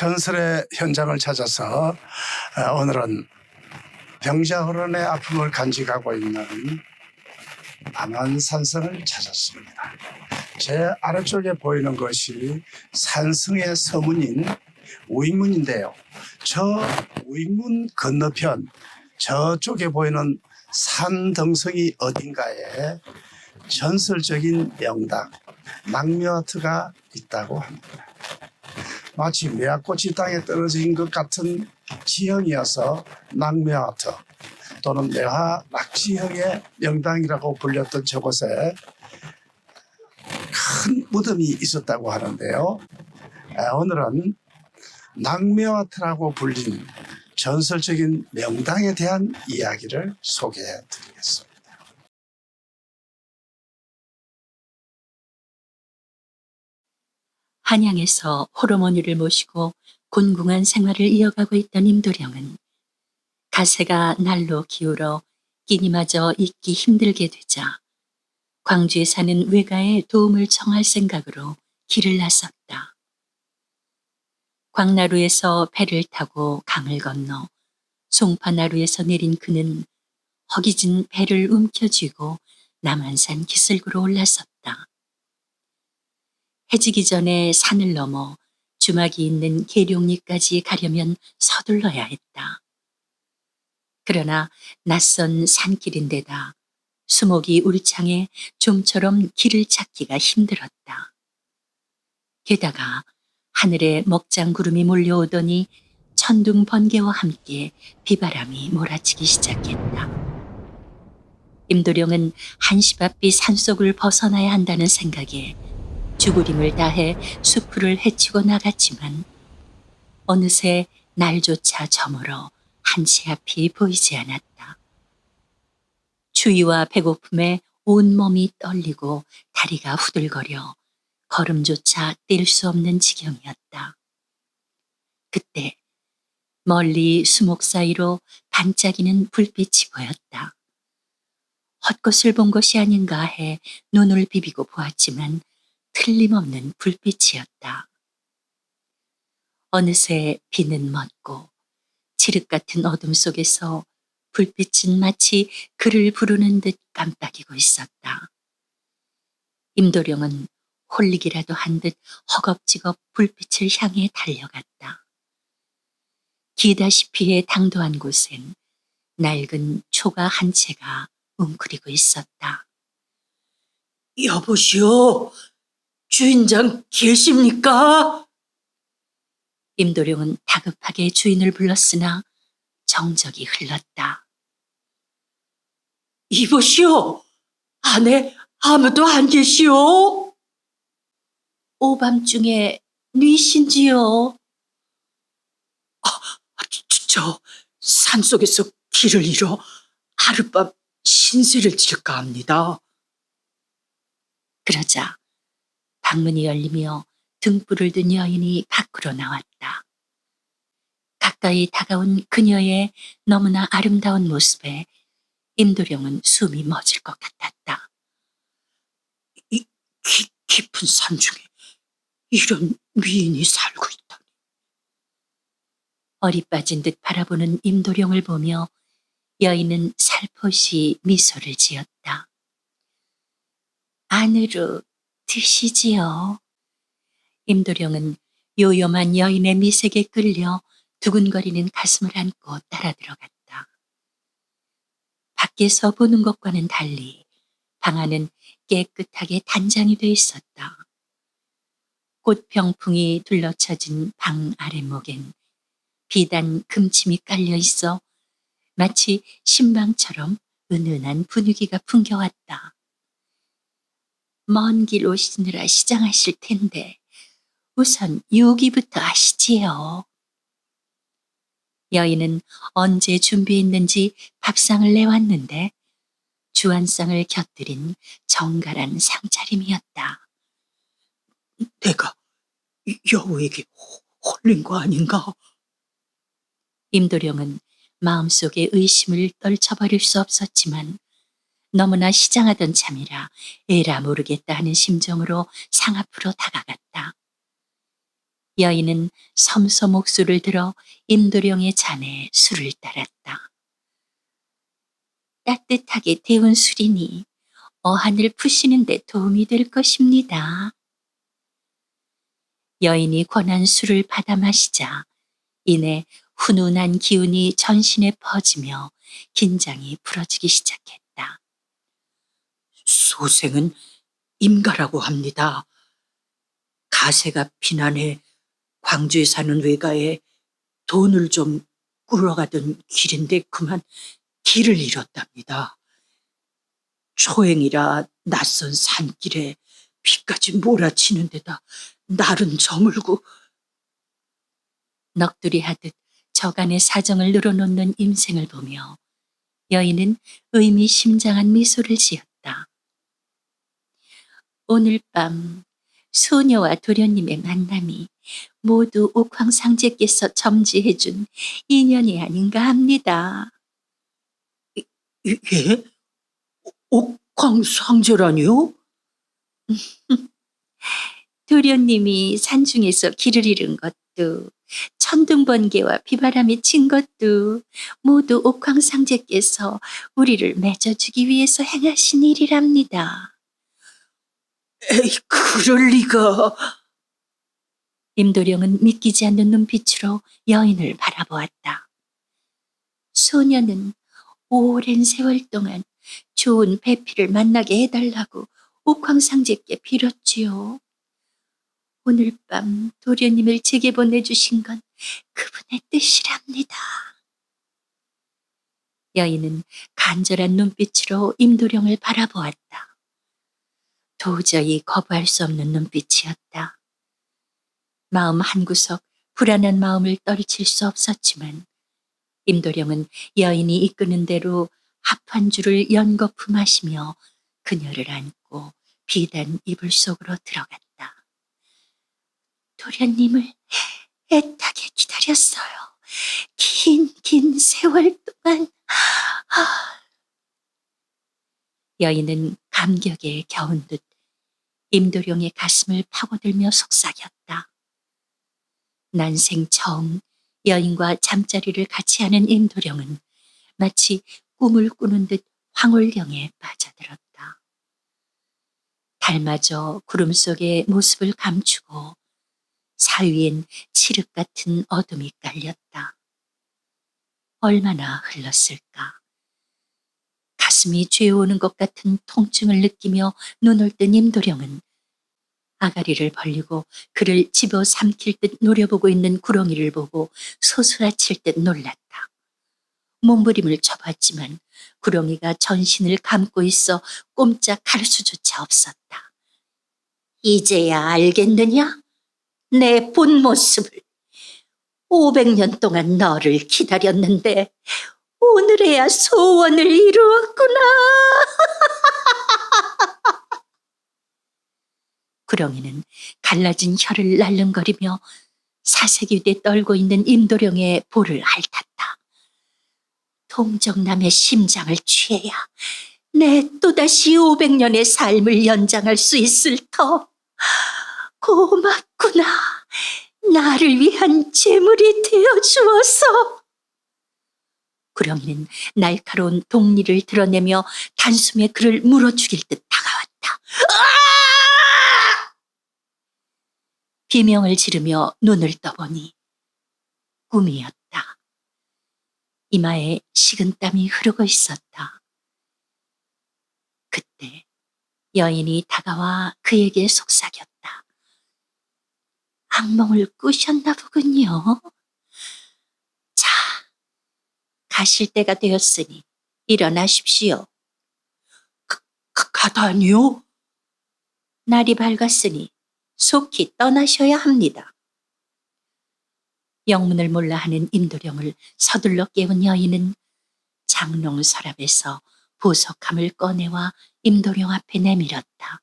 전설의 현장을 찾아서 오늘은 병자호란의 아픔을 간직하고 있는 남한산성을 찾았습니다. 제 아래쪽에 보이는 것이 산성의 서문인 우익문인데요. 저 우익문 건너편 저쪽에 보이는 산등성이 어딘가에 전설적인 명당 낙묘아트가 있다고 합니다. 마치 매화꽃이 땅에 떨어진 것 같은 지형이어서 낙묘아트 또는 매화 낙지형의 명당이라고 불렸던 저곳에 큰 무덤이 있었다고 하는데요. 오늘은 낙묘아트라고 불린 전설적인 명당에 대한 이야기를 소개해 드리겠습니다. 한양에서 홀어머니를 모시고 곤궁한 생활을 이어가고 있던 임도령은 가세가 날로 기울어 끼니마저 잊기 힘들게 되자 광주에 사는 외가에 도움을 청할 생각으로 길을 나섰다. 광나루에서 배를 타고 강을 건너 송파나루에서 내린 그는 허기진 배를 움켜쥐고 남한산 기슭으로 올라섰다. 해지기 전에 산을 넘어 주막이 있는 계룡리까지 가려면 서둘러야 했다. 그러나 낯선 산길인데다 수목이 울창해 좀처럼 길을 찾기가 힘들었다. 게다가 하늘에 먹장 구름이 몰려오더니 천둥 번개와 함께 비바람이 몰아치기 시작했다. 임도령은 한시바삐 산속을 벗어나야 한다는 생각에 죽으림을 다해 수풀을 헤치고 나갔지만 어느새 날조차 저물어 한치 앞이 보이지 않았다. 추위와 배고픔에 온몸이 떨리고 다리가 후들거려 걸음조차 뛸 수 없는 지경이었다. 그때 멀리 수목 사이로 반짝이는 불빛이 보였다. 헛것을 본 것이 아닌가 해 눈을 비비고 보았지만 틀림없는 불빛이었다. 어느새 비는 멎고 칠흑 같은 어둠 속에서 불빛은 마치 그를 부르는 듯 깜빡이고 있었다. 임도령은 홀리기라도 한 듯 허겁지겁 불빛을 향해 달려갔다. 기다시피해 당도한 곳엔 낡은 초가 한 채가 웅크리고 있었다. 여보시오, 주인장 계십니까? 임도령은 다급하게 주인을 불렀으나 정적이 흘렀다. 이보시오, 안에 아무도 안 계시오? 오밤중에 뉘신지요? 저 산속에서 길을 잃어 하룻밤 신세를 질까 합니다. 그러자 방문이 열리며 등불을 든 여인이 밖으로 나왔다. 가까이 다가온 그녀의 너무나 아름다운 모습에 임도령은 숨이 멎을 것 같았다. 이 깊은 산 중에 이런 미인이 살고 있다니. 어리 빠진 듯 바라보는 임도령을 보며 여인은 살포시 미소를 지었다. 안으로 드시지요. 임도령은 요염한 여인의 미색에 끌려 두근거리는 가슴을 안고 따라 들어갔다. 밖에서 보는 것과는 달리 방 안은 깨끗하게 단장이 돼 있었다. 꽃병풍이 둘러쳐진 방 아랫목엔 비단 금침이 깔려 있어 마치 신방처럼 은은한 분위기가 풍겨왔다. 먼 길 오시느라 시장하실 텐데 우선 요기부터 하시지요. 여인은 언제 준비했는지 밥상을 내왔는데 주안상을 곁들인 정갈한 상차림이었다. 내가 여우에게 홀린 거 아닌가? 임도령은 마음속에 의심을 떨쳐버릴 수 없었지만 너무나 시장하던 참이라 에라 모르겠다 하는 심정으로 상 앞으로 다가갔다. 여인은 섬서 목소를 들어 임도령의 잔에 술을 따랐다. 따뜻하게 데운 술이니 어한을 푸시는 데 도움이 될 것입니다. 여인이 권한 술을 받아 마시자 이내 훈훈한 기운이 전신에 퍼지며 긴장이 풀어지기 시작했다. 소생은 임가라고 합니다. 가세가 피난해 광주에 사는 외가에 돈을 좀 꾸러가던 길인데 그만 길을 잃었답니다. 초행이라 낯선 산길에 비까지 몰아치는 데다 날은 저물고. 넋두리 하듯 저간의 사정을 늘어놓는 임생을 보며 여인은 의미심장한 미소를 지었다. 오늘 밤 소녀와 도련님의 만남이 모두 옥황상제께서 점지해준 인연이 아닌가 합니다. 예? 옥황상제라니요? 도련님이 산중에서 길을 잃은 것도 천둥번개와 비바람이 친 것도 모두 옥황상제께서 우리를 맺어주기 위해서 행하신 일이랍니다. 에이, 그럴 리가. 임도령은 믿기지 않는 눈빛으로 여인을 바라보았다. 소녀는 오랜 세월 동안 좋은 배필을 만나게 해달라고 옥황상제께 빌었지요. 오늘 밤 도련님을 제게 보내주신 건 그분의 뜻이랍니다. 여인은 간절한 눈빛으로 임도령을 바라보았다. 도저히 거부할 수 없는 눈빛이었다. 마음 한구석 불안한 마음을 떨칠 수 없었지만 임도령은 여인이 이끄는 대로 합한 줄을 연거푸 마시며 그녀를 안고 비단 이불 속으로 들어갔다. 도련님을 애타게 기다렸어요. 긴 세월 동안. 여인은 감격에 겨운 듯 임도령의 가슴을 파고들며 속삭였다. 난생 처음 여인과 잠자리를 같이 하는 임도령은 마치 꿈을 꾸는 듯 황홀경에 빠져들었다. 달마저 구름 속에 모습을 감추고 사위엔 칠흑 같은 어둠이 깔렸다. 얼마나 흘렀을까. 가슴이 죄어오는 것 같은 통증을 느끼며 눈을 뜬 임도령은 아가리를 벌리고 그를 집어삼킬 듯 노려보고 있는 구렁이를 보고 소스라칠 듯 놀랐다. 몸부림을 쳐봤지만 구렁이가 전신을 감고 있어 꼼짝할 수조차 없었다. 이제야 알겠느냐? 내 본 모습을. 500년 동안 너를 기다렸는데 오늘에야 소원을 이루었구나. 구렁이는 갈라진 혀를 날름거리며 사색유대 떨고 있는 임도령의 볼을 핥았다. 동정남의 심장을 취해야 내 또다시 500년의 삶을 연장할 수 있을 터. 고맙구나. 나를 위한 재물이 되어주어서. 구렁이는 날카로운 동리를 드러내며 단숨에 그를 물어죽일 듯 다가왔다. 비명을 지르며 눈을 떠보니 꿈이었다. 이마에 식은땀이 흐르고 있었다. 그때 여인이 다가와 그에게 속삭였다. 악몽을 꾸셨나 보군요. 자, 가실 때가 되었으니 일어나십시오. 가다니요? 날이 밝았으니 속히 떠나셔야 합니다. 영문을 몰라 하는 임도령을 서둘러 깨운 여인은 장롱 서랍에서 보석함을 꺼내와 임도령 앞에 내밀었다.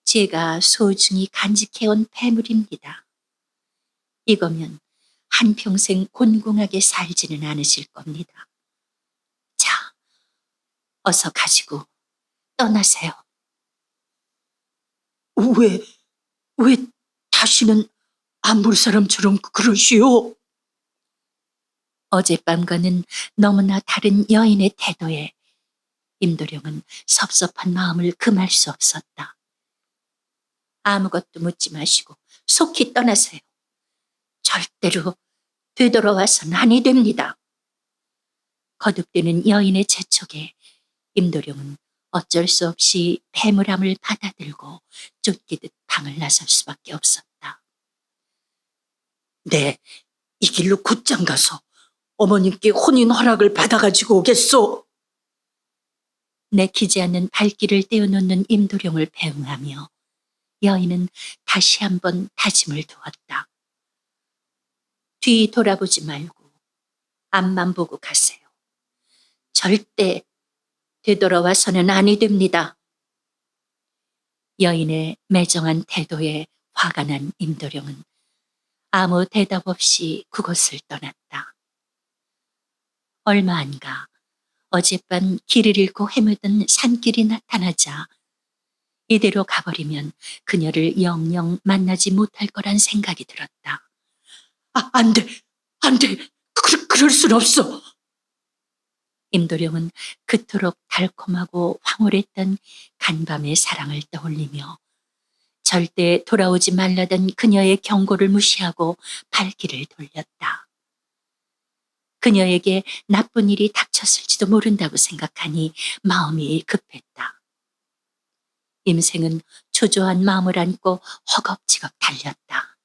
제가 소중히 간직해온 폐물입니다. 이거면 한평생 곤궁하게 살지는 않으실 겁니다. 자, 어서 가지고 떠나세요. 왜 다시는 안 볼 사람처럼 그러시오. 어젯밤과는 너무나 다른 여인의 태도에 임도령은 섭섭한 마음을 금할 수 없었다. 아무것도 묻지 마시고 속히 떠나세요. 절대로 되돌아와서는 아니 됩니다. 거듭되는 여인의 재촉에 임도령은 어쩔 수 없이 패물함을 받아들고 쫓기듯 방을 나설 수밖에 없었다. 네, 이 길로 곧장 가서 어머님께 혼인 허락을 받아가지고 오겠소. 내키지 않는 발길을 떼어놓는 임도령을 배웅하며 여인은 다시 한번 다짐을 두었다. 뒤 돌아보지 말고 앞만 보고 가세요. 절대 되돌아와서는 아니 됩니다. 여인의 매정한 태도에 화가 난 임도령은 아무 대답 없이 그곳을 떠났다. 얼마 안 가 어젯밤 길을 잃고 헤매던 산길이 나타나자 이대로 가버리면 그녀를 영영 만나지 못할 거란 생각이 들었다. 안 돼, 안 돼. 그럴 순 없어. 임도령은 그토록 달콤하고 황홀했던 간밤의 사랑을 떠올리며 절대 돌아오지 말라던 그녀의 경고를 무시하고 발길을 돌렸다. 그녀에게 나쁜 일이 닥쳤을지도 모른다고 생각하니 마음이 급했다. 임생은 초조한 마음을 안고 허겁지겁 달렸다.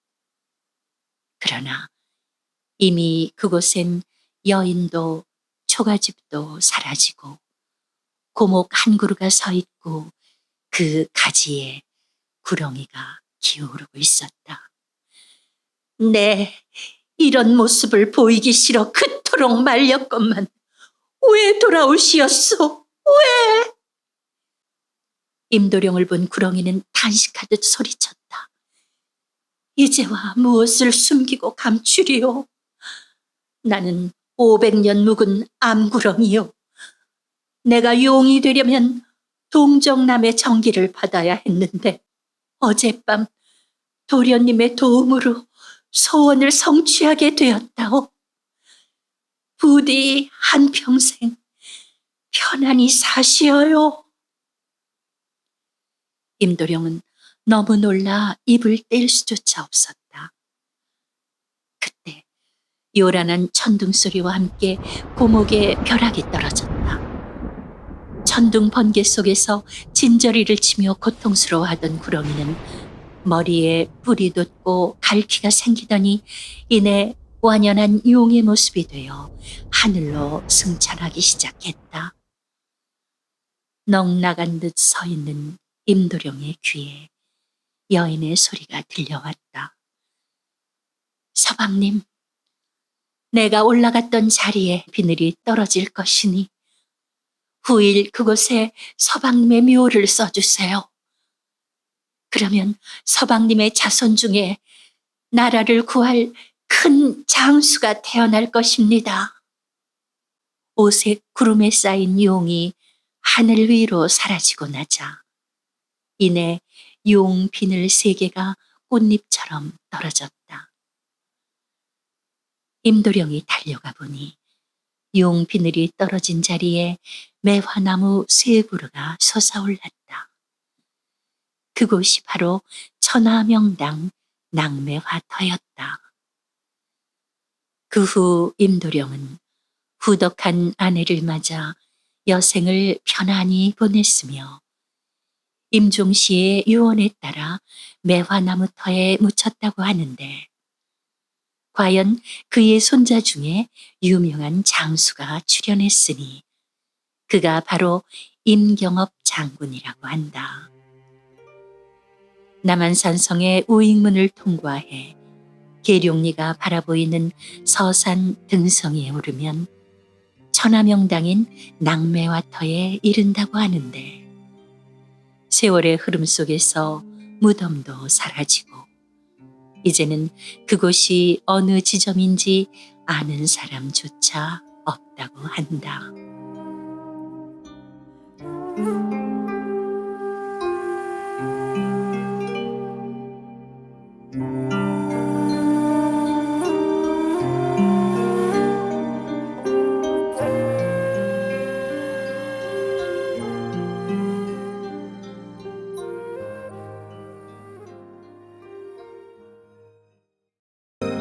그러나 이미 그곳엔 여인도 초가집도 사라지고 고목 한 그루가 서 있고 그 가지에 구렁이가 기어오르고 있었다. 네, 이런 모습을 보이기 싫어 그토록 말렸건만 왜 돌아오시었소? 왜? 임도령을 본 구렁이는 탄식하듯 소리쳤다. 이제와 무엇을 숨기고 감추리요? 나는 500년 묵은 암구렁이요. 내가 용이 되려면 동정남의 정기를 받아야 했는데 어젯밤 도련님의 도움으로 소원을 성취하게 되었다오. 부디 한평생 편안히 사시어요. 임도령은 너무 놀라 입을 뗄 수조차 없었다. 그때 요란한 천둥 소리와 함께 고목에 벼락이 떨어졌다. 천둥 번개 속에서 진저리를 치며 고통스러워하던 구렁이는 머리에 뿔이 돋고 갈퀴가 생기더니 이내 완연한 용의 모습이 되어 하늘로 승천하기 시작했다. 넋나간 듯 서 있는 임도령의 귀에 여인의 소리가 들려왔다. 서방님, 내가 올라갔던 자리에 비늘이 떨어질 것이니 후일 그곳에 서방님의 묘를 써주세요. 그러면 서방님의 자손 중에 나라를 구할 큰 장수가 태어날 것입니다. 오색 구름에 쌓인 용이 하늘 위로 사라지고 나자 이내 용 비늘 3개가 꽃잎처럼 떨어졌다. 임도령이 달려가 보니 용 비늘이 떨어진 자리에 매화나무 3그루가 솟아올랐다. 그곳이 바로 천하명당 낭매화터였다. 그 후 임도령은 후덕한 아내를 맞아 여생을 편안히 보냈으며 임종시의 유언에 따라 매화나무터에 묻혔다고 하는데 과연 그의 손자 중에 유명한 장수가 출연했으니 그가 바로 임경업 장군이라고 한다. 남한산성의 우익문을 통과해 계룡리가 바라보이는 서산 등성이에 오르면 천하명당인 낭매화터에 이른다고 하는데 세월의 흐름 속에서 무덤도 사라지고 이제는 그곳이 어느 지점인지 아는 사람조차 없다고 한다.